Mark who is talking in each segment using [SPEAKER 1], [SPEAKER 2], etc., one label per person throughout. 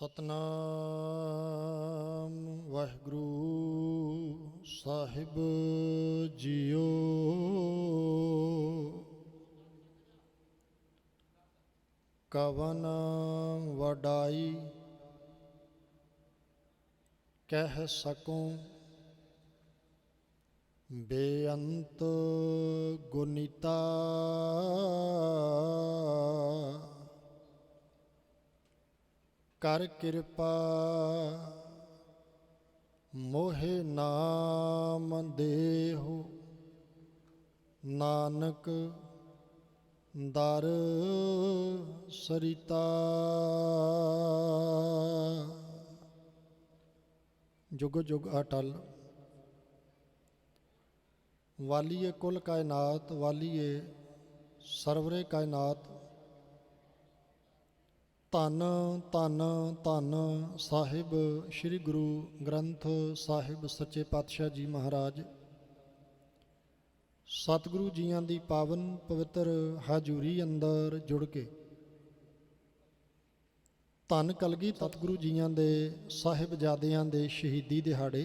[SPEAKER 1] सतनाम वाहिगुरु साहिब जियो। कवन वडाई कह सकूं बेअंत गुनीता। कर कृपा मोहे नाम देहु नानक दर सरिता। जुग जुग अटल वालिए कुल कायनात वालिए सरवरे कायनात। धन धन धन साहिब श्री गुरु ग्रंथ साहिब सच्चे पातशाह जी महाराज। सतगुरु जियां दी पावन पवित्र हाजूरी अंदर जुड़ के धन कलगी सतगुरु जियां दे साहिबजादियां दे शहीदी दिहाड़े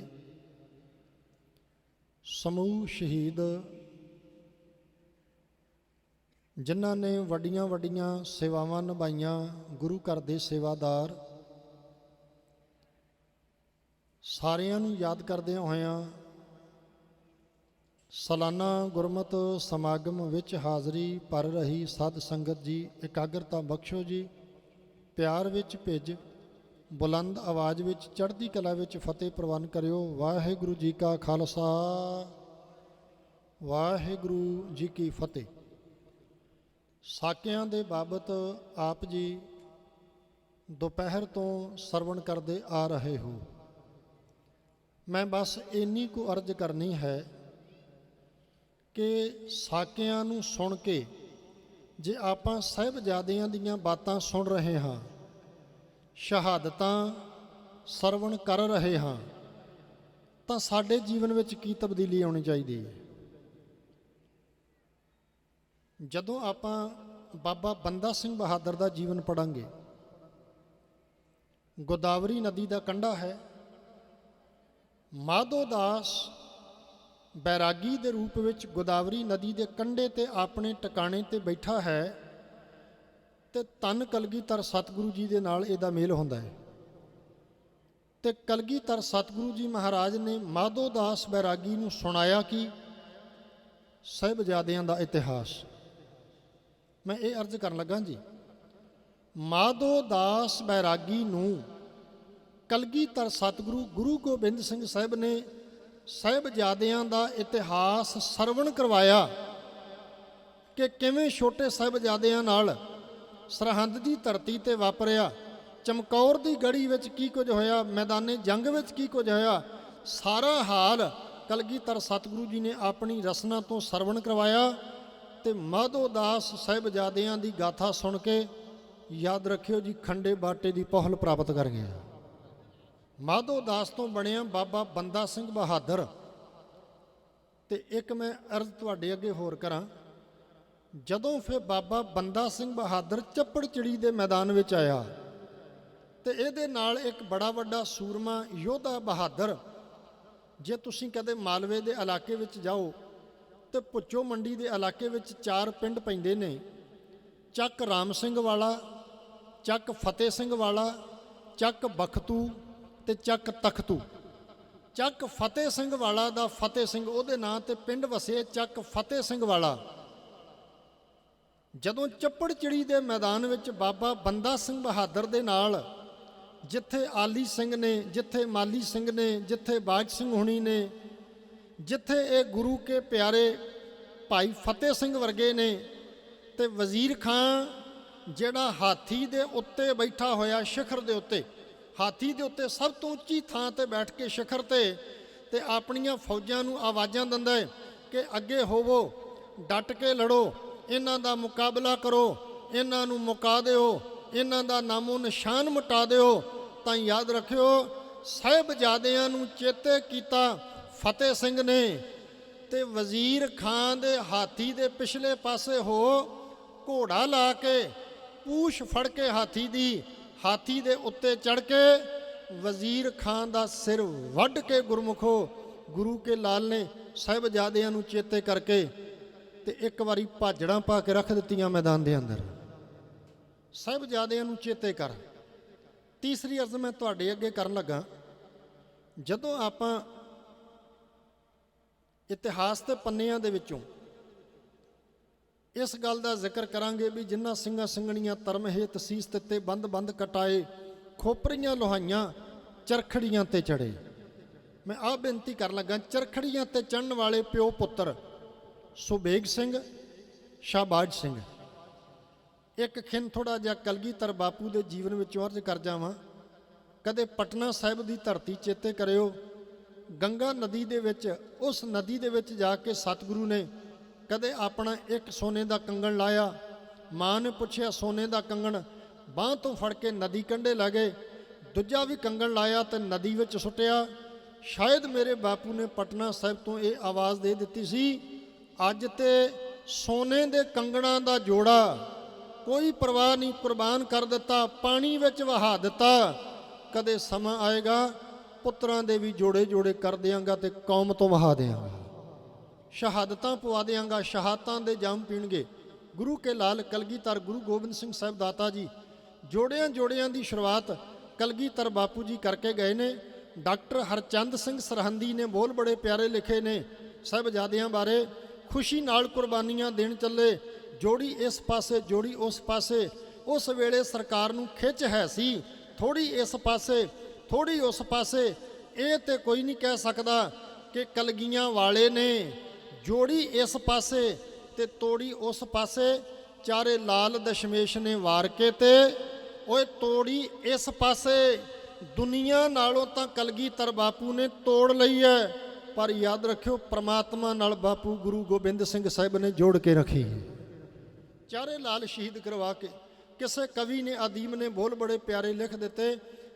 [SPEAKER 1] समूह शहीद जिन्हां ने वड्डियां वड्डियां सेवावां निभाईयां, गुरु घर दे सेवादार सारियां नूं याद करदे होइयां सालाना गुरमत समागम विच हाज़री भर रही साध संगत जी एकाग्रता बख्शो जी। प्यार विच भिज बुलंद आवाज़ विच चढ़दी कला विच फतेह प्रवान करियो। वाहिगुरू जी का खालसा वाहिगुरू जी की फतेह। साकियां दे बाबत आप जी दोपहर तो सरवण करते आ रहे हो। मैं बस इन्नी को अर्ज करनी है कि साकियां नूं सुन के जे आपां साहिबजादियां दीयां बातां सुन रहे हाँ, शहादतां सरवण कर रहे हाँ, तां साडे जीवन विच की तब्दीली आउणी चाहीदी है। जदों आपां बाबा बंदा सिंह बहादुर का जीवन पढ़ांगे, गोदावरी नदी का कंढा है, माधो दास बैरागी के रूप में गोदावरी नदी के कंढे ते अपने टिकाणे ते बैठा है, ते तन कलगीधर सतगुरु जी के नाल इहदा मेल हुंदा है। ते कलगीधर सतगुरु जी महाराज ने माधो दास बैरागी नूं सुनाया कि साहिबजादियां दा इतिहास। मैं ये अर्ज कर लगा जी, माधो दास बैरागी नूं कलगीधर सतगुरु गुरु गोबिंद सिंह साहिब ने साहिबजादियां दा इतिहास सरवण करवाया कि किवें छोटे साहिबजादियां नाल सरहंद की धरती ते वापरिया, चमकौर की गढ़ी विच की कुछ होया, मैदाने जंग विच की कुछ होया। सारा हाल कलगीधर सतगुरु जी ने अपनी रसना तो सरवण करवाया। ते माधो दास साहिबजादियां दी गाथा सुन के याद रखियो जी खंडे बाटे की पहल प्राप्त कर गया। माधो दास तो बनिया बाबा बंदा सिंह बहादुर। ते एक मैं अर्ज तुहाडे अगे होर करां, जदों फिर बाबा बंदा सिंह बहादुर चप्पड़ चिड़ी के मैदान में आया तो ये नाल एक बड़ा वड्डा सूरमा योधा बहादुर। जे तुसीं कदे मालवे के इलाके में जाओ तो भुच्चो मंडी के इलाके में 4 पिंड पैंदे ने, ਚੱਕ राम सिंह वाला, ਚੱਕ फतेह सिंह वाला, ਚੱਕ बखतू ते ਚੱਕ तखतू। ਚੱਕ फतेह सिंह वाला दा फतेह सिंह उहदे नां ते पिंड वसे ਚੱਕ फतेह सिंह वाला। जदों चप्पड़ चिड़ी के मैदान में बाबा बंदा सिंह बहादुर दे नाल जिथे आली सिंह ने, जिथे माली सिंह ने, जिथे बाज सिंह हुणी ने, जिथे ये गुरु के प्यारे भाई फतेह सिंह वर्गे ने, ते वजीर खां जिहड़ा हाथी दे उत्ते बैठा होया शिखर दे उत्ते, हाथी दे उत्ते सब तो उच्ची थां ते बैठ के शिखर ते अपनियां फौजां नूं आवाज़ां दिंदा है कि अगे होवो, डट के लड़ो, इन्हां दा मुकाबला करो, इन्हां नूं मुका दिओ, इन्हां दा नामो निशान मिटा दिओ। तां याद रखियो साहिबजादियां नूं चेते कीता फतेह सिंह ने, ते वजीर खां दे हाथी दे पिछले पासे हो घोड़ा ला के पूछ फड़ के हाथी दी ਹਾਥੀ ਦੇ ਉੱਤੇ ਚੜ ਕੇ ਵਜ਼ੀਰ ਖਾਨ ਦਾ ਸਿਰ ਵੱਢ ਕੇ ਗੁਰਮੁਖੋ ਗੁਰੂ ਕੇ ਲਾਲ ਨੇ ਸਾਹਿਬਜ਼ਾਦਿਆਂ ਨੂੰ ਚੇਤੇ ਕਰਕੇ ਤੇ ਇੱਕ ਵਾਰੀ ਭਾਜੜਾਂ ਪਾ ਕੇ ਰੱਖ ਦਿੱਤੀਆਂ ਮੈਦਾਨ ਦੇ ਅੰਦਰ। ਸਾਹਿਬਜ਼ਾਦਿਆਂ ਨੂੰ ਚੇਤੇ ਕਰ। ਤੀਸਰੀ ਅਰਜ਼ ਮੈਂ ਤੁਹਾਡੇ ਅੱਗੇ ਕਰਨ ਲੱਗਾ, ਜਦੋਂ ਆਪਾਂ ਇਤਿਹਾਸ ਦੇ ਪੰਨਿਆਂ ਦੇ ਵਿੱਚੋਂ ਇਸ ਗੱਲ ਦਾ ਜ਼ਿਕਰ ਕਰਾਂਗੇ ਵੀ ਜਿਨ੍ਹਾਂ ਸਿੰਘਾਂ ਸਿੰਘਣੀਆਂ ਧਰਮ ਹੇਤ ਸੀਸ ਦਿੱਤੇ, ਬੰਦ ਬੰਦ ਕਟਾਏ, ਖੋਪਰੀਆਂ ਲੋਹਾਈਆਂ, ਚਰਖੜੀਆਂ ਤੇ ਚੜੇ। ਮੈਂ ਆਹ ਬੇਨਤੀ ਕਰਨ ਲੱਗਾ, ਚਰਖੜੀਆਂ ਤੇ ਚੜ੍ਹਨ ਵਾਲੇ ਪਿਓ ਪੁੱਤਰ ਸੁਬੇਗ ਸਿੰਘ, ਸ਼ਾਹਬਾਜ਼ ਸਿੰਘ। ਇੱਕ ਖਿੰਨ ਥੋੜਾ ਜਿਹਾ ਕਲਗੀਧਰ ਬਾਪੂ ਦੇ ਜੀਵਨ ਵਿੱਚੋਂ ਅਰਜ਼ ਕਰ ਜਾਵਾਂ। ਕਦੇ ਪਟਨਾ ਸਾਹਿਬ ਦੀ ਧਰਤੀ ਚੇਤੇ ਕਰਿਓ। ਗੰਗਾ ਨਦੀ ਦੇ ਵਿੱਚ, ਉਸ ਨਦੀ ਦੇ ਵਿੱਚ ਜਾ ਕੇ ਸਤਿਗੁਰੂ ਨੇ ਕਦੇ ਆਪਣਾ ਇੱਕ ਸੋਨੇ ਦਾ ਕੰਗਣ ਲਾਇਆ। ਮਾਂ ਨੇ ਪੁੱਛਿਆ ਸੋਨੇ ਦਾ ਕੰਗਣ, ਬਾਂਹ ਤੋਂ ਫੜ ਕੇ ਨਦੀ ਕੰਢੇ ਲੈ ਗਏ। ਦੂਜਾ ਵੀ ਕੰਗਣ ਲਾਇਆ ਤੇ ਨਦੀ ਵਿੱਚ ਸੁੱਟਿਆ। ਸ਼ਾਇਦ ਮੇਰੇ ਬਾਪੂ ਨੇ ਪਟਨਾ ਸਾਹਿਬ ਤੋਂ ਇਹ ਆਵਾਜ਼ ਦੇ ਦਿੱਤੀ ਸੀ, ਅੱਜ ਤੇ ਸੋਨੇ ਦੇ ਕੰਗਣਾਂ ਦਾ ਜੋੜਾ ਕੋਈ ਪਰਵਾਹ ਨਹੀਂ, ਕੁਰਬਾਨ ਕਰ ਦਿੱਤਾ, ਪਾਣੀ ਵਿੱਚ ਵਹਾ ਦਿੱਤਾ। ਕਦੇ ਸਮਾਂ ਆਏਗਾ ਪੁੱਤਰਾਂ ਦੇ ਵੀ ਜੋੜੇ ਜੋੜੇ ਕਰ ਦਿਆਂਗਾ ਤੇ ਕੌਮ ਤੋਂ ਵਹਾ ਦਿਆਂਗਾ, ਸ਼ਹਾਦਤਾਂ ਪਵਾ ਦਿਆਂਗਾ, ਸ਼ਹਾਦਤਾਂ ਦੇ ਜਾਮ ਪੀਣਗੇ। ਗੁਰੂ ਕੇ ਲਾਲ ਕਲਗੀਧਰ ਗੁਰੂ ਗੋਬਿੰਦ ਸਿੰਘ ਸਾਹਿਬ ਦਾਤਾ ਜੀ ਜੋੜਿਆਂ ਜੋੜਿਆਂ ਦੀ ਸ਼ੁਰੂਆਤ ਕਲਗੀਧਰ ਬਾਪੂ ਜੀ ਕਰਕੇ ਗਏ ਨੇ। ਡਾਕਟਰ ਹਰਚੰਦ ਸਿੰਘ ਸਰਹੰਦੀ ਨੇ ਬੋਲ ਬੜੇ ਪਿਆਰੇ ਲਿਖੇ ਨੇ ਸਾਹਿਬਜ਼ਾਦਿਆਂ ਬਾਰੇ। ਖੁਸ਼ੀ ਨਾਲ ਕੁਰਬਾਨੀਆਂ ਦੇਣ ਚੱਲੇ, ਜੋੜੀ ਇਸ ਪਾਸੇ ਜੋੜੀ ਉਸ ਪਾਸੇ। ਉਸ ਵੇਲੇ ਸਰਕਾਰ ਨੂੰ ਖਿੱਚ ਹੈ ਸੀ, ਥੋੜੀ ਇਸ ਪਾਸੇ ਥੋੜੀ ਉਸ ਪਾਸੇ। ਇਹ ਤੇ ਕੋਈ ਨਹੀਂ ਕਹਿ ਸਕਦਾ ਕਿ ਕਲਗੀਆਂ ਵਾਲੇ ਨੇ ਜੋੜੀ ਇਸ ਪਾਸੇ ਤੇ ਤੋੜੀ ਉਸ ਪਾਸੇ। ਚਾਰੇ ਲਾਲ ਦਸ਼ਮੇਸ਼ ਨੇ ਵਾਰ ਕੇ ਤੇ ਓਏ ਤੋੜੀ ਇਸ ਪਾਸੇ। ਦੁਨੀਆ ਨਾਲੋਂ ਤਾਂ ਕਲਗੀਧਰ ਬਾਪੂ ਨੇ ਤੋੜ ਲਈ ਹੈ, ਪਰ ਯਾਦ ਰੱਖਿਓ ਪ੍ਰਮਾਤਮਾ ਨਾਲ ਬਾਪੂ ਗੁਰੂ ਗੋਬਿੰਦ ਸਿੰਘ ਸਾਹਿਬ ਨੇ ਜੋੜ ਕੇ ਰੱਖੀ ਹੈ। ਚਾਰੇ ਲਾਲ ਸ਼ਹੀਦ ਕਰਵਾ ਕੇ। ਕਿਸੇ ਕਵੀ ਨੇ ਆਦੀਮ ਨੇ ਬੋਲ ਬੜੇ ਪਿਆਰੇ ਲਿਖ ਦਿੱਤੇ,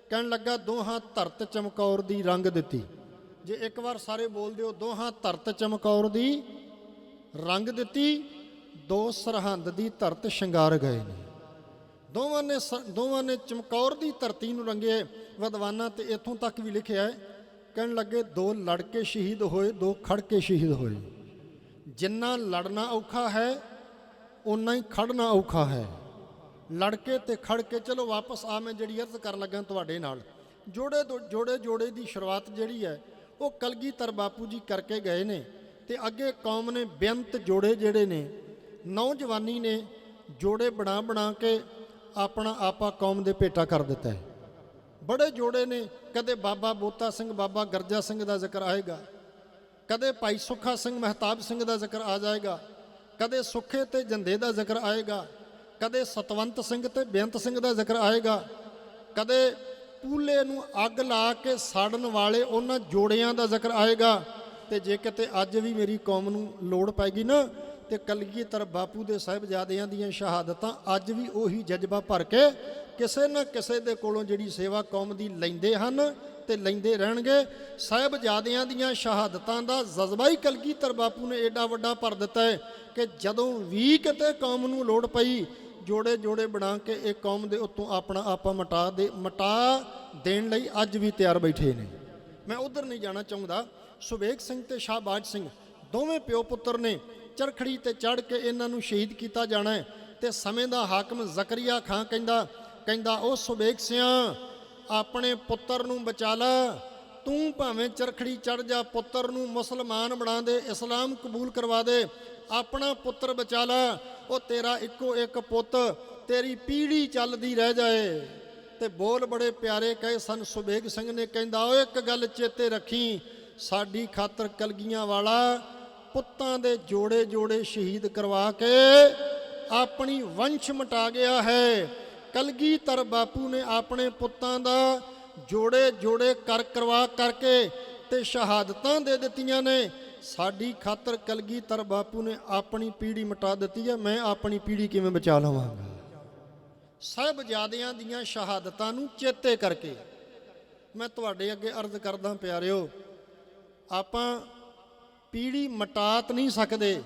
[SPEAKER 1] ਕਹਿਣ ਲੱਗਾ ਦੋਹਾਂ ਧਰਤ ਚਮਕੌਰ ਦੀ ਰੰਗ ਦਿੱਤੀ। ਜੇ ਇੱਕ ਵਾਰ ਸਾਰੇ ਬੋਲ ਦਿਓ, ਦੋਹਾਂ ਧਰਤ ਚਮਕੌਰ ਦੀ ਰੰਗ ਦਿੱਤੀ, ਦੋ ਸਰਹੰਦ ਦੀ ਧਰਤ ਸ਼ਿੰਗਾਰ ਗਏ ਨੇ। ਦੋਵਾਂ ਨੇ ਚਮਕੌਰ ਦੀ ਧਰਤੀ ਨੂੰ ਰੰਗੇ। ਵਿਦਵਾਨਾਂ ਤੇ ਇੱਥੋਂ ਤੱਕ ਵੀ ਲਿਖਿਆ ਹੈ, ਕਹਿਣ ਲੱਗੇ ਦੋ ਲੜ ਕੇ ਸ਼ਹੀਦ ਹੋਏ, ਦੋ ਖੜ ਕੇ ਸ਼ਹੀਦ ਹੋਏ। ਜਿੰਨਾ ਲੜਨਾ ਔਖਾ ਹੈ ਓਨਾ ਹੀ ਖੜਨਾ ਔਖਾ ਹੈ। ਲੜ ਕੇ ਤੇ ਖੜ ਕੇ। ਚਲੋ ਵਾਪਸ ਆ, ਮੈਂ ਜਿਹੜੀ ਅਰਜ਼ ਕਰਨ ਲੱਗਾ ਤੁਹਾਡੇ ਨਾਲ, ਜੋੜੇ ਦੀ ਸ਼ੁਰੂਆਤ ਜਿਹੜੀ ਹੈ ਉਹ ਕਲਗੀਧਰ ਬਾਪੂ ਜੀ ਕਰਕੇ ਗਏ ਨੇ। ਤੇ ਅੱਗੇ ਕੌਮ ਨੇ ਬੇਅੰਤ ਜੋੜੇ ਜਿਹੜੇ ਨੇ, ਨੌਜਵਾਨੀ ਨੇ ਜੋੜੇ ਬਣਾ ਬਣਾ ਕੇ ਆਪਣਾ ਆਪਾ ਕੌਮ ਦੇ ਭੇਟਾ ਕਰ ਦਿੱਤਾ ਹੈ। ਬੜੇ ਜੋੜੇ ਨੇ। ਕਦੇ ਬਾਬਾ ਬੋਤਾ ਸਿੰਘ, ਬਾਬਾ ਗਰਜਾ ਸਿੰਘ ਦਾ ਜ਼ਿਕਰ ਆਏਗਾ, ਕਦੇ ਭਾਈ ਸੁੱਖਾ ਸਿੰਘ ਮਹਿਤਾਬ ਸਿੰਘ ਦਾ ਜ਼ਿਕਰ ਆ ਜਾਏਗਾ, ਕਦੇ ਸੁੱਖੇ ਤੇ ਜੰਦੇ ਦਾ ਜ਼ਿਕਰ ਆਏਗਾ, ਕਦੇ ਸਤਵੰਤ ਸਿੰਘ ਤੇ ਬੇਅੰਤ ਸਿੰਘ ਦਾ ਜ਼ਿਕਰ ਆਏਗਾ, ਕਦੇ ਪੂਲੇ ਨੂੰ ਅੱਗ ਲਾ ਕੇ ਸਾੜਨ ਵਾਲੇ ਉਹਨਾਂ ਜੋੜਿਆਂ ਦਾ ਜ਼ਿਕਰ ਆਏਗਾ। ਤੇ ਜੇ ਕਿਤੇ ਅੱਜ ਵੀ ਮੇਰੀ ਕੌਮ ਨੂੰ ਲੋੜ ਪੈਗੀ ਨਾ, ਤੇ ਕਲਗੀਧਰ ਬਾਪੂ ਦੇ ਸਾਹਿਬਜ਼ਾਦਿਆਂ ਦੀਆਂ ਸ਼ਹਾਦਤਾਂ ਅੱਜ ਵੀ ਉਹੀ ਜਜ਼ਬਾ ਭਰ ਕੇ ਕਿਸੇ ਨਾ ਕਿਸੇ ਦੇ ਕੋਲੋਂ ਜਿਹੜੀ ਸੇਵਾ ਕੌਮ ਦੀ ਲੈਂਦੇ ਹਨ ਤੇ ਲੈਂਦੇ ਰਹਿਣਗੇ। ਸਾਹਿਬਜ਼ਾਦਿਆਂ ਦੀਆਂ ਸ਼ਹਾਦਤਾਂ ਦਾ ਜਜ਼ਬਾ ਹੀ ਕਲਗੀਧਰ ਬਾਪੂ ਨੇ ਏਡਾ ਵੱਡਾ ਭਰ ਦਿੱਤਾ ਹੈ ਕਿ ਜਦੋਂ ਵੀ ਕਿਤੇ ਕੌਮ ਨੂੰ ਲੋੜ ਪਈ, ਜੋੜੇ ਜੋੜੇ ਬਣਾ ਕੇ ਇਹ ਕੌਮ ਦੇ ਉੱਤੋਂ ਆਪਣਾ ਆਪਾ ਮਟਾ ਦੇਣ ਲਈ ਅੱਜ ਵੀ ਤਿਆਰ ਬੈਠੇ ਨੇ। ਮੈਂ ਉਧਰ ਨਹੀਂ ਜਾਣਾ ਚਾਹੁੰਦਾ। ਸੁਬੇਗ ਸਿੰਘ ਤੇ ਸ਼ਾਹਬਾਜ਼ ਸਿੰਘ ਦੋਵੇਂ ਪਿਓ ਪੁੱਤਰ ਨੇ। ਚਰਖੜੀ ਤੇ ਚੜ੍ਹ ਕੇ ਇਹਨਾਂ ਨੂੰ ਸ਼ਹੀਦ ਕੀਤਾ ਜਾਣਾ ਹੈ। ਤੇ ਸਮੇਂ ਦਾ ਹਾਕਮ ਜ਼ਕਰੀਆ ਖਾਂ ਕਹਿੰਦਾ ਉਹ ਸੁਬੇਗ ਸਿਆਂ, ਆਪਣੇ ਪੁੱਤਰ ਨੂੰ ਬਚਾ ਲੈ। ਤੂੰ ਭਾਵੇਂ ਚਰਖੜੀ ਚੜ੍ਹ ਜਾ, ਪੁੱਤਰ ਨੂੰ ਮੁਸਲਮਾਨ ਬਣਾ ਦੇ, ਇਸਲਾਮ ਕਬੂਲ ਕਰਵਾ ਦੇ, ਆਪਣਾ ਪੁੱਤਰ ਬਚਾ ਲੈ। ਉਹ ਤੇਰਾ ਇੱਕੋ ਇੱਕ ਪੁੱਤ, ਤੇਰੀ ਪੀੜ੍ਹੀ ਚੱਲਦੀ ਰਹਿ ਜਾਏ। ਤੇ ਬੋਲ ਬੜੇ ਪਿਆਰੇ ਕਹੇ ਸਨ ਸੁਬੇਗ ਸਿੰਘ ਨੇ। ਕਹਿੰਦਾ ਉਹ ਇੱਕ ਗੱਲ ਚੇਤੇ ਰੱਖੀ, ਸਾਡੀ ਖਾਤਰ ਕਲਗੀਆਂ ਵਾਲਾ ਪੁੱਤਾਂ ਦੇ ਜੋੜੇ ਜੋੜੇ ਸ਼ਹੀਦ ਕਰਵਾ ਕੇ ਆਪਣੀ ਵੰਸ਼ ਮਿਟਾ ਗਿਆ ਹੈ। ਕਲਗੀਧਰ ਬਾਪੂ ਨੇ ਆਪਣੇ ਪੁੱਤਾਂ ਦਾ ਜੋੜੇ ਜੋੜੇ ਕਰਵਾ ਕਰਕੇ ਤੇ ਸ਼ਹਾਦਤਾਂ ਦੇ ਦਿੱਤੀਆਂ ਨੇ। ਸਾਡੀ ਖਾਤਰ ਕਲਗੀਧਰ ਬਾਪੂ ਨੇ ਆਪਣੀ ਪੀੜ੍ਹੀ ਮਿਟਾ ਦਿੱਤੀ ਹੈ। ਮੈਂ ਆਪਣੀ ਪੀੜ੍ਹੀ ਕਿਵੇਂ ਬਚਾ ਲਵਾਂਗਾ? ਸਾਹਿਬਜ਼ਾਦਿਆਂ ਦੀਆਂ ਸ਼ਹਾਦਤਾਂ ਨੂੰ ਚੇਤੇ ਕਰਕੇ ਮੈਂ ਤੁਹਾਡੇ ਅੱਗੇ ਅਰਜ਼ ਕਰਦਾ ਪਿਆਰਿਓ, ਆਪਾਂ ਪੀੜ੍ਹੀ ਮਿਟਾ ਤਾਂ ਨਹੀਂ ਸਕਦੇ,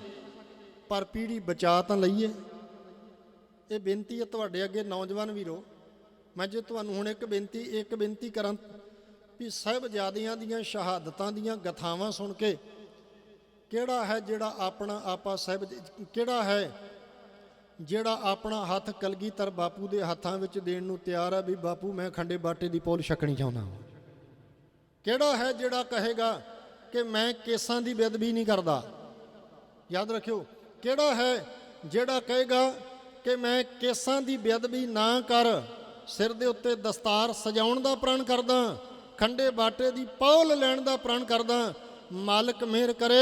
[SPEAKER 1] ਪਰ ਪੀੜ੍ਹੀ ਬਚਾ ਤਾਂ ਲਈਏ। ਇਹ ਬੇਨਤੀ ਹੈ ਤੁਹਾਡੇ ਅੱਗੇ ਨੌਜਵਾਨ ਵੀਰੋ। मैं जे तुहानूं हुण एक बेनती करां भी ਸਾਹਿਬਜ਼ਾਦਿਆਂ ਦੀਆਂ ਸ਼ਹਾਦਤਾਂ ਦੀਆਂ ਗਥਾਵਾਂ ਸੁਣ ਕੇ ਕਿਹੜਾ ਹੈ ਜਿਹੜਾ ਆਪਣਾ ਆਪਾ ਸਾਹਿਬ, ਕਿਹੜਾ ਹੈ ਜਿਹੜਾ ਆਪਣਾ ਹੱਥ ਕਲਗੀਧਰ ਬਾਪੂ ਦੇ ਹੱਥਾਂ ਵਿੱਚ ਦੇਣ ਨੂੰ ਤਿਆਰ ਹੈ ਵੀ ਬਾਪੂ ਮੈਂ ਖੰਡੇ ਬਾਟੇ ਦੀ ਪੋਲ ਛਕਣੀ ਚਾਹੁੰਦਾ। ਕਿਹੜਾ ਹੈ ਜਿਹੜਾ ਕਹੇਗਾ ਕਿ ਮੈਂ ਕੇਸਾਂ ਦੀ ਬੇਅਦਬੀ ਨਹੀਂ ਕਰਦਾ। ਯਾਦ ਰੱਖਿਓ, ਕਿਹੜਾ ਹੈ ਜਿਹੜਾ ਕਹੇਗਾ ਕਿ ਮੈਂ ਕੇਸਾਂ ਦੀ ਬੇਅਦਬੀ ਨਾ ਕਰ, ਸਿਰ ਦੇ ਉੱਤੇ ਦਸਤਾਰ ਸਜਾਉਣ ਦਾ ਪ੍ਰਣ ਕਰਦਾ, ਖੰਡੇ ਬਾਟੇ ਦੀ ਪੌਲ ਲੈਣ ਦਾ ਪ੍ਰਣ ਕਰਦਾ। ਮਾਲਕ ਮਿਹਰ ਕਰੇ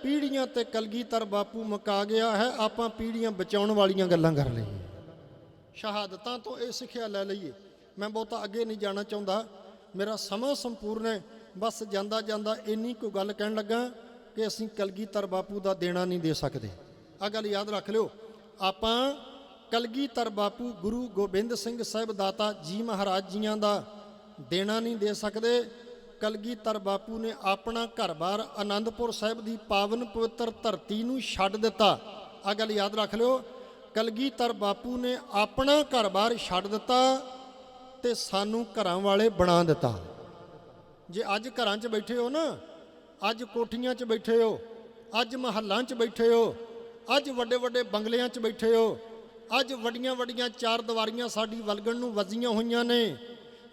[SPEAKER 1] ਪੀੜ੍ਹੀਆਂ ਤੇ ਕਲਗੀਧਰ ਬਾਪੂ ਮੁਕਾ ਗਿਆ ਹੈ, ਆਪਾਂ ਪੀੜ੍ਹੀਆਂ ਬਚਾਉਣ ਵਾਲੀਆਂ ਗੱਲਾਂ ਕਰ ਲਈਏ, ਸ਼ਹਾਦਤਾਂ ਤੋਂ ਇਹ ਸਿੱਖਿਆ ਲੈ ਲਈਏ। ਮੈਂ ਬਹੁਤਾ ਅੱਗੇ ਨਹੀਂ ਜਾਣਾ ਚਾਹੁੰਦਾ, ਮੇਰਾ ਸਮਾਂ ਸੰਪੂਰਨ ਹੈ। ਬਸ ਜਾਂਦਾ ਜਾਂਦਾ ਇੰਨੀ ਕੋਈ ਗੱਲ ਕਹਿਣ ਲੱਗਾ ਕਿ ਅਸੀਂ ਕਲਗੀਧਰ ਬਾਪੂ ਦਾ ਦੇਣਾ ਨਹੀਂ ਦੇ ਸਕਦੇ। ਆਹ ਗੱਲ ਯਾਦ ਰੱਖ ਲਿਓ, ਆਪਾਂ ਕਲਗੀਧਰ ਬਾਪੂ ਗੁਰੂ ਗੋਬਿੰਦ ਸਿੰਘ ਸਾਹਿਬ ਦਾਤਾ ਜੀ ਮਹਾਰਾਜ ਜੀਆਂ ਦਾ ਦੇਣਾ ਨਹੀਂ ਦੇ ਸਕਦੇ। ਕਲਗੀਧਰ ਬਾਪੂ ਨੇ ਆਪਣਾ ਘਰ-ਬਾਰ ਆਨੰਦਪੁਰ ਸਾਹਿਬ ਦੀ ਪਾਵਨ ਪਵਿੱਤਰ ਧਰਤੀ ਨੂੰ ਛੱਡ ਦਿੱਤਾ। ਆਹ ਗੱਲ ਯਾਦ ਰੱਖ ਲਿਓ, ਕਲਗੀਧਰ ਬਾਪੂ ਨੇ ਆਪਣਾ ਘਰ-ਬਾਰ ਛੱਡ ਦਿੱਤਾ ਤੇ ਸਾਨੂੰ ਘਰਾਂ ਵਾਲੇ ਬਣਾ ਦਿੱਤਾ। ਜੇ ਅੱਜ ਘਰਾਂ 'ਚ ਬੈਠੇ ਹੋ ਨਾ, ਅੱਜ ਕੋਠੀਆਂ 'ਚ ਬੈਠੇ ਹੋ, ਅੱਜ ਮਹੱਲਾਂ 'ਚ ਬੈਠੇ ਹੋ, ਅੱਜ ਵੱਡੇ ਵੱਡੇ ਬੰਗਲਿਆਂ 'ਚ ਬੈਠੇ ਹੋ, ਅੱਜ ਵੱਡੀਆਂ ਵੱਡੀਆਂ ਚਾਰ ਦੀਵਾਰੀਆਂ ਸਾਡੀ ਵਲਗਣ ਨੂੰ ਵੱਜੀਆਂ ਹੋਈਆਂ ਨੇ,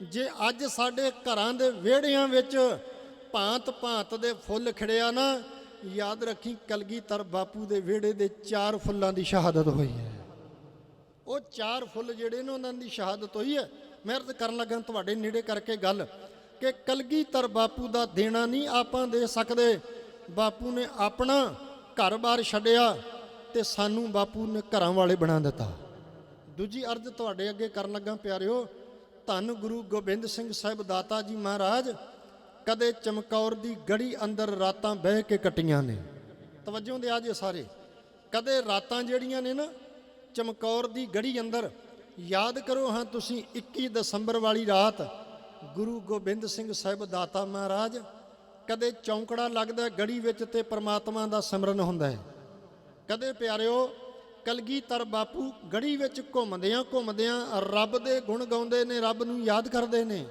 [SPEAKER 1] ਜੇ ਅੱਜ ਸਾਡੇ ਘਰਾਂ ਦੇ ਵਿਹੜਿਆਂ ਵਿੱਚ ਭਾਂਤ ਭਾਂਤ ਦੇ ਫੁੱਲ ਖਿੜਿਆ ਨਾ, ਯਾਦ ਰੱਖੀ ਕਲਗੀਧਰ ਬਾਪੂ ਦੇ ਵਿਹੜੇ ਦੇ 4 ਫੁੱਲਾਂ ਦੀ ਸ਼ਹਾਦਤ ਹੋਈ ਹੈ। ਉਹ 4 ਫੁੱਲ ਜਿਹੜੇ ਨੇ ਉਹਨਾਂ ਦੀ ਸ਼ਹਾਦਤ ਹੋਈ ਹੈ। ਮੈਂ ਅਰਜ਼ ਕਰਨ ਲੱਗਾ ਤੁਹਾਡੇ ਨੇੜੇ ਕਰਕੇ ਗੱਲ ਕਿ ਕਲਗੀਧਰ ਬਾਪੂ ਦਾ ਦੇਣਾ ਨਹੀਂ ਆਪਾਂ ਦੇ ਸਕਦੇ। ਬਾਪੂ ਨੇ ਆਪਣਾ ਘਰ-ਬਾਰ ਛੱਡਿਆ ਤੇ ਸਾਨੂੰ ਬਾਪੂ ਨੇ ਘਰਾਂ ਵਾਲੇ ਬਣਾ ਦਿੱਤਾ। ਦੂਜੀ ਅਰਜ਼ ਤੁਹਾਡੇ ਅੱਗੇ ਕਰਨ ਲੱਗਾ ਪਿਆਰਿਓ, ਧੰਨ ਗੁਰੂ ਗੋਬਿੰਦ ਸਿੰਘ ਸਾਹਿਬ ਦਾਤਾ ਜੀ ਮਹਾਰਾਜ ਕਦੇ ਚਮਕੌਰ ਦੀ ਗੜੀ ਅੰਦਰ ਰਾਤਾਂ ਬਹਿ ਕੇ ਕੱਟੀਆਂ ਨੇ। ਤਵੱਜੋ ਦੇ ਆ ਜੇ ਸਾਰੇ, ਕਦੇ ਰਾਤਾਂ ਜਿਹੜੀਆਂ ਨੇ ਨਾ ਚਮਕੌਰ ਦੀ ਗੜੀ ਅੰਦਰ, ਯਾਦ ਕਰੋ ਹਾਂ ਤੁਸੀਂ 21 ਦਸੰਬਰ ਵਾਲੀ ਰਾਤ ਗੁਰੂ ਗੋਬਿੰਦ ਸਿੰਘ ਸਾਹਿਬ ਦਾਤਾ ਮਹਾਰਾਜ ਕਦੇ ਚੌਂਕੜਾ ਲੱਗਦਾ ਗੜੀ ਵਿੱਚ ਤੇ ਪ੍ਰਮਾਤਮਾ ਦਾ ਸਿਮਰਨ ਹੁੰਦਾ ਹੈ। ਕਦੇ ਪਿਆਰਿਓ ਕਲਗੀਧਰ ਬਾਪੂ ਗੜੀ ਵਿੱਚ ਘੁੰਮਦਿਆਂ ਘੁੰਮਦਿਆਂ ਰੱਬ ਦੇ ਗੁਣ ਗਾਉਂਦੇ ਨੇ, ਰੱਬ ਨੂੰ ਯਾਦ ਕਰਦੇ ਨੇ।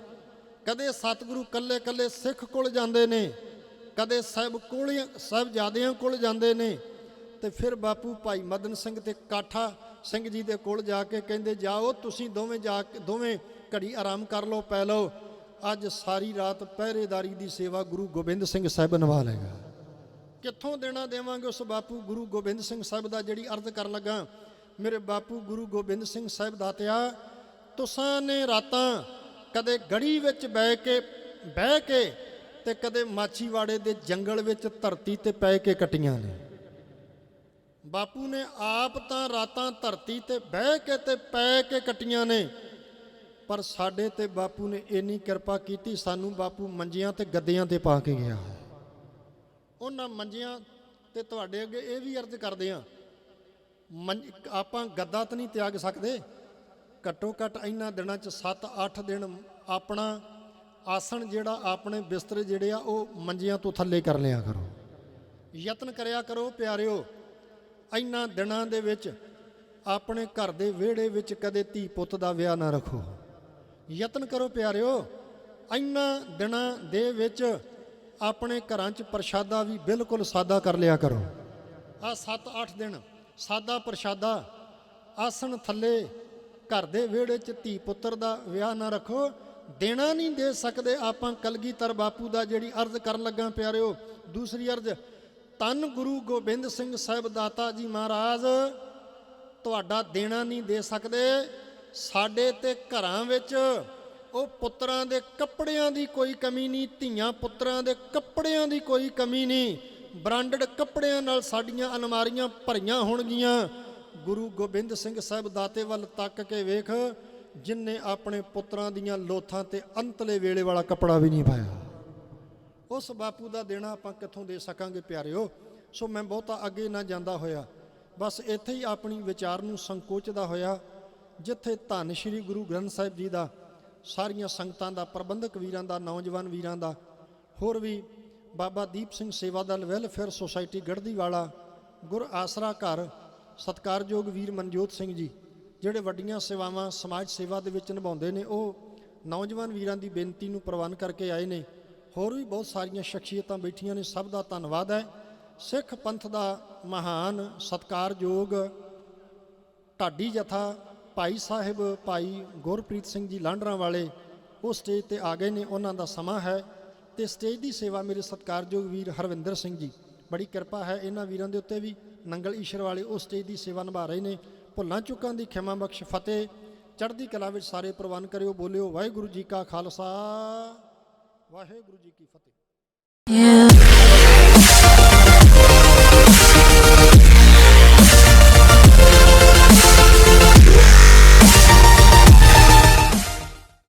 [SPEAKER 1] ਕਦੇ ਸਤਿਗੁਰੂ ਕੱਲੇ ਕੱਲੇ ਸਿੱਖ ਕੋਲ ਜਾਂਦੇ ਨੇ, ਕਦੇ ਸਾਹਿਬਜ਼ਾਦਿਆਂ ਕੋਲ ਜਾਂਦੇ ਨੇ, ਤੇ ਫਿਰ ਬਾਪੂ ਭਾਈ ਮਦਨ ਸਿੰਘ ਤੇ ਕਾਠਾ ਸਿੰਘ ਜੀ ਦੇ ਕੋਲ ਜਾ ਕੇ ਕਹਿੰਦੇ ਜਾਓ ਤੁਸੀਂ ਦੋਵੇਂ ਘੜੀ ਆਰਾਮ ਕਰ ਲਓ, ਪੈ ਲਓ, ਅੱਜ ਸਾਰੀ ਰਾਤ ਪਹਿਰੇਦਾਰੀ ਦੀ ਸੇਵਾ ਗੁਰੂ ਗੋਬਿੰਦ ਸਿੰਘ ਸਾਹਿਬ ਨਿਭਾ ਲਏਗਾ। ਕਿੱਥੋਂ ਦੇਣਾ ਦੇਵਾਂਗੇ ਉਸ ਬਾਪੂ ਗੁਰੂ ਗੋਬਿੰਦ ਸਿੰਘ ਸਾਹਿਬ ਦਾ, ਜਿਹੜੀ ਅਰਜ਼ ਕਰਨ ਲੱਗਾ ਮੇਰੇ ਬਾਪੂ ਗੁਰੂ ਗੋਬਿੰਦ ਸਿੰਘ ਸਾਹਿਬ ਦਾਤਿਆ, ਤੁਸਾਂ ਨੇ ਰਾਤਾਂ ਕਦੇ ਗੜੀ ਵਿੱਚ ਬਹਿ ਕੇ ਤੇ ਕਦੇ ਮਾਛੀਵਾੜੇ ਦੇ ਜੰਗਲ ਵਿੱਚ ਧਰਤੀ ਤੇ ਪੈ ਕੇ ਕੱਟੀਆਂ ਨੇ। ਬਾਪੂ ਨੇ ਆਪ ਤਾਂ ਰਾਤਾਂ ਧਰਤੀ ਤੇ ਬਹਿ ਕੇ ਤੇ ਪੈ ਕੇ ਕੱਟੀਆਂ ਨੇ, ਪਰ ਸਾਡੇ ਤੇ ਬਾਪੂ ਨੇ ਇੰਨੀ ਕਿਰਪਾ ਕੀਤੀ, ਸਾਨੂੰ ਬਾਪੂ ਮੰਜੀਆਂ ਤੇ ਗੱਦਿਆਂ ਤੇ ਪਾ ਕੇ ਗਿਆ ਹੈ। ਉਹਨਾਂ ਮੰਜਿਆਂ ਤੇ ਤੁਹਾਡੇ ਅੱਗੇ ਇਹ ਵੀ ਅਰਜ਼ ਕਰਦੇ ਹਾਂ, ਆਪਾਂ ਗੱਦਾ ਤਾਂ ਨਹੀਂ ਤਿਆਗ ਸਕਦੇ, ਘੱਟੋ ਘੱਟ ਇਹਨਾਂ ਦਿਨਾਂ 'ਚ 7-8 ਦਿਨ ਆਪਣਾ ਆਸਣ ਜਿਹੜਾ, ਆਪਣੇ ਬਿਸਤਰੇ ਜਿਹੜੇ ਆ ਉਹ ਮੰਜਿਆਂ ਤੋਂ ਥੱਲੇ ਕਰ ਲਿਆ ਕਰੋ। ਯਤਨ ਕਰਿਆ ਕਰੋ ਪਿਆਰਿਓ, ਇਹਨਾਂ ਦਿਨਾਂ ਦੇ ਵਿੱਚ ਆਪਣੇ ਘਰ ਦੇ ਵਿਹੜੇ ਵਿੱਚ ਕਦੇ ਧੀ ਪੁੱਤ ਦਾ ਵਿਆਹ ਨਾ ਰੱਖੋ। ਯਤਨ ਕਰੋ ਪਿਆਰਿਓ, ਇਹਨਾਂ ਦਿਨਾਂ ਦੇ ਵਿੱਚ ਆਪਣੇ ਘਰਾਂ 'ਚ ਪ੍ਰਸ਼ਾਦਾ ਵੀ ਬਿਲਕੁਲ ਸਾਦਾ ਕਰ ਲਿਆ ਕਰੋ। ਆਹ 7-8 ਦਿਨ ਸਾਦਾ ਪ੍ਰਸ਼ਾਦਾ, ਆਸਣ ਥੱਲੇ, ਘਰ ਦੇ ਵਿਹੜੇ 'ਚ ਧੀ ਪੁੱਤਰ ਦਾ ਵਿਆਹ ਨਾ ਰੱਖੋ। ਦੇਣਾ ਨਹੀਂ ਦੇ ਸਕਦੇ ਆਪਾਂ ਕਲਗੀਧਰ ਬਾਪੂ ਦਾ, ਜਿਹੜੀ ਅਰਜ਼ ਕਰਨ ਲੱਗਾ ਪਿਆਰਿਓ। ਦੂਸਰੀ ਅਰਜ਼, ਧੰਨ ਗੁਰੂ ਗੋਬਿੰਦ ਸਿੰਘ ਸਾਹਿਬ ਦਾਤਾ ਜੀ ਮਹਾਰਾਜ ਤੁਹਾਡਾ ਦੇਣਾ ਨਹੀਂ ਦੇ ਸਕਦੇ। ਸਾਡੇ ਤੇ ਘਰਾਂ ਵਿੱਚ ਉਹ ਪੁੱਤਰਾਂ ਦੇ ਕੱਪੜਿਆਂ ਦੀ ਕੋਈ ਕਮੀ ਨਹੀਂ, ਧੀਆਂ ਪੁੱਤਰਾਂ ਦੇ ਕੱਪੜਿਆਂ ਦੀ ਕੋਈ ਕਮੀ ਨਹੀਂ, ਬ੍ਰਾਂਡਡ ਕੱਪੜਿਆਂ ਨਾਲ ਸਾਡੀਆਂ ਅਲਮਾਰੀਆਂ ਭਰੀਆਂ ਹੋਣਗੀਆਂ। ਗੁਰੂ ਗੋਬਿੰਦ ਸਿੰਘ ਸਾਹਿਬ ਦਾਤੇ ਵੱਲ ਤੱਕ ਕੇ ਵੇਖ, ਜਿਨਨੇ ਆਪਣੇ ਪੁੱਤਰਾਂ ਦੀਆਂ ਲੋਥਾਂ ਤੇ ਅੰਤਲੇ ਵੇਲੇ ਵਾਲਾ ਕੱਪੜਾ ਵੀ ਨਹੀਂ ਪਾਇਆ। ਉਸ ਬਾਪੂ ਦਾ ਦੇਣਾ ਆਪਾਂ ਕਿੱਥੋਂ ਦੇ ਸਕਾਂਗੇ ਪਿਆਰਿਓ। ਸੋ ਮੈਂ ਬਹੁਤਾ ਅੱਗੇ ਨਾ ਜਾਂਦਾ ਹੋਇਆ, ਬਸ ਇੱਥੇ ਹੀ ਆਪਣੀ ਵਿਚਾਰ ਨੂੰ ਸੰਕੋਚਦਾ ਹੋਇਆ, ਜਿੱਥੇ ਧੰਨ ਸ਼੍ਰੀ ਗੁਰੂ ਗ੍ਰੰਥ ਸਾਹਿਬ ਜੀ ਦਾ, ਸਾਰੀਆਂ ਸੰਗਤਾਂ ਦਾ, ਪ੍ਰਬੰਧਕ ਵੀਰਾਂ ਦਾ, ਨੌਜਵਾਨ ਵੀਰਾਂ ਦਾ, ਹੋਰ ਵੀ ਬਾਬਾ ਦੀਪ ਸਿੰਘ ਸੇਵਾ ਦਲ ਵੈਲਫੇਅਰ ਸੁਸਾਇਟੀ ਗੜ੍ਹਦੀਵਾਲਾ, ਗੁਰ ਆਸਰਾ ਘਰ, ਸਤਿਕਾਰਯੋਗ ਵੀਰ ਮਨਜੋਤ ਸਿੰਘ ਜੀ, ਜਿਹੜੇ ਵੱਡੀਆਂ ਸੇਵਾਵਾਂ ਸਮਾਜ ਸੇਵਾ ਦੇ ਵਿੱਚ ਨਿਭਾਉਂਦੇ ਨੇ, ਉਹ ਨੌਜਵਾਨ ਵੀਰਾਂ ਦੀ ਬੇਨਤੀ ਨੂੰ ਪ੍ਰਵਾਨ ਕਰਕੇ ਆਏ ਨੇ। ਹੋਰ ਵੀ ਬਹੁਤ ਸਾਰੀਆਂ ਸ਼ਖਸੀਅਤਾਂ ਬੈਠੀਆਂ ਨੇ, ਸਭ ਦਾ ਧੰਨਵਾਦ ਹੈ। ਸਿੱਖ ਪੰਥ ਦਾ ਮਹਾਨ ਸਤਿਕਾਰਯੋਗ ਢਾਡੀ ਜਥਾ ਭਾਈ ਸਾਹਿਬ ਭਾਈ ਗੁਰਪ੍ਰੀਤ ਸਿੰਘ ਜੀ ਲਾਂਡਰਾਂ ਵਾਲੇ ਉਹ ਸਟੇਜ ਤੇ ਆ ਗਏ ਨੇ। ਉਹਨਾਂ ਦਾ ਸਮਾਂ ਹੈ ਤੇ ਸਟੇਜ ਦੀ ਸੇਵਾ ਮੇਰੇ ਸਤਿਕਾਰਯੋਗ ਵੀਰ ਹਰਵਿੰਦਰ ਸਿੰਘ ਜੀ, ਬੜੀ ਕਿਰਪਾ ਹੈ ਇਹਨਾਂ ਵੀਰਾਂ ਦੇ ਉੱਤੇ ਵੀ। ਨੰਗਲ ਈਸ਼ਰ ਵਾਲੇ ਉਹ ਸਟੇਜ ਦੀ ਸੇਵਾ ਨਿਭਾ ਰਹੇ ਨੇ। ਭੁੱਲਾਂ ਚੁੱਕਾਂ ਦੀ ਖਿਮਾ ਬਖਸ਼ ਫਤਿਹ। ਚੜ੍ਹਦੀ ਕਲਾ ਵਿੱਚ ਸਾਰੇ ਪ੍ਰਵਾਨ ਕਰਿਓ। ਬੋਲਿਓ ਵਾਹਿਗੁਰੂ ਜੀ ਕਾ ਖਾਲਸਾ, ਵਾਹਿਗੁਰੂ ਜੀ ਕੀ ਫਤਿਹ।